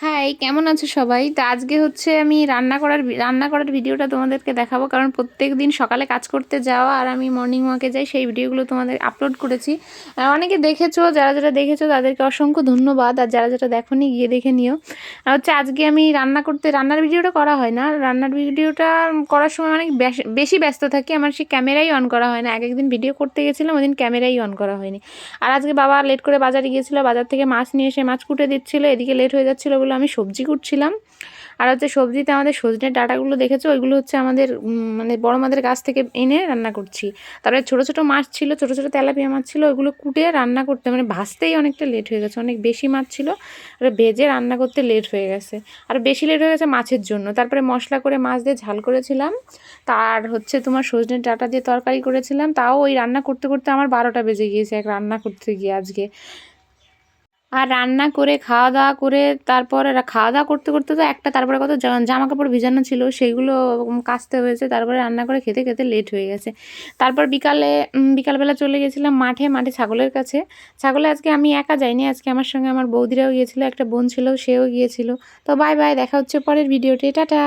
High, কেমন আছো সবাই? তো আজকে হচ্ছে আমি রান্না করার ভিডিওটা তোমাদেরকে দেখাবো, কারণ প্রত্যেকদিন সকালে কাজ করতে যাওয়া আর আমি মর্নিং ওয়াকে যাই, সেই ভিডিওগুলো তোমাদের আপলোড করেছি। অনেকে দেখেছো, যারা যারা দেখেছো তাদেরকে অসংখ্য ধন্যবাদ, আর যারা যারা দেখোনি গিয়ে দেখে নিও। আর হচ্ছে আজকে আমি রান্নার ভিডিওটা করা হয় না, রান্নার ভিডিওটা করার সময় অনেক বেশি ব্যস্ত থাকি, আমার সেই ক্যামেরাই অন করা হয় না। এক একদিন ভিডিও করতে গেছিলাম, ওই দিন ক্যামেরাই অন করা হয়নি। আর আজকে বাবা লেট করে বাজারে গিয়েছিলো, বাজার থেকে মাছ নিয়ে এসে মাছ কুটে দিচ্ছিলো, এদিকে লেট হয়ে যাচ্ছিলো বলে আমি সবজি কুটছিলাম। আর হচ্ছে সবজিতে আমাদের সজনের ডাঁটাগুলো দেখেছো, ওইগুলো হচ্ছে আমাদের মানে বড় মাদের গাছ থেকে এনে রান্না করছি। তারপরে ছোটো ছোটো মাছ ছিল, ছোটো ছোটো তেলাপিয়া মাছ ছিল, ওইগুলো কুটে রান্না করতে মানে ভাজতেই অনেকটা লেট হয়ে গেছে, অনেক বেশি মাছ ছিল, আর ভেজে রান্না করতে লেট হয়ে গেছে। আর বেশি লেট হয়ে গেছে মাছের জন্য। তারপরে মশলা করে মাছ দিয়ে ঝাল করেছিলাম, তার হচ্ছে তোমার সজনের ডাঁটা দিয়ে তরকারি করেছিলাম, তাও ওই রান্না করতে করতে আমার 12টা বেজে গিয়েছে এক রান্না করতে গিয়ে আজকে। আর রান্না করে খাওয়া দাওয়া করে তারপরে খাওয়া দাওয়া করতে করতে তো একটা, তারপরে কত জামা কাপড় ভিজানো ছিল সেইগুলো কাচতে হয়েছে, তারপরে রান্না করে খেতে খেতে লেট হয়ে গেছে। তারপর বিকালবেলা চলে গেছিলাম মাঠে ছাগলের কাছে। ছাগলে আজকে আমি একা যাইনি, আজকে আমার সঙ্গে আমার বৌদিরাও গিয়েছিলো, একটা বোন ছিল সেও গিয়েছিল। তো বাই বাই, দেখা হচ্ছে পরের ভিডিওতে, টাটা।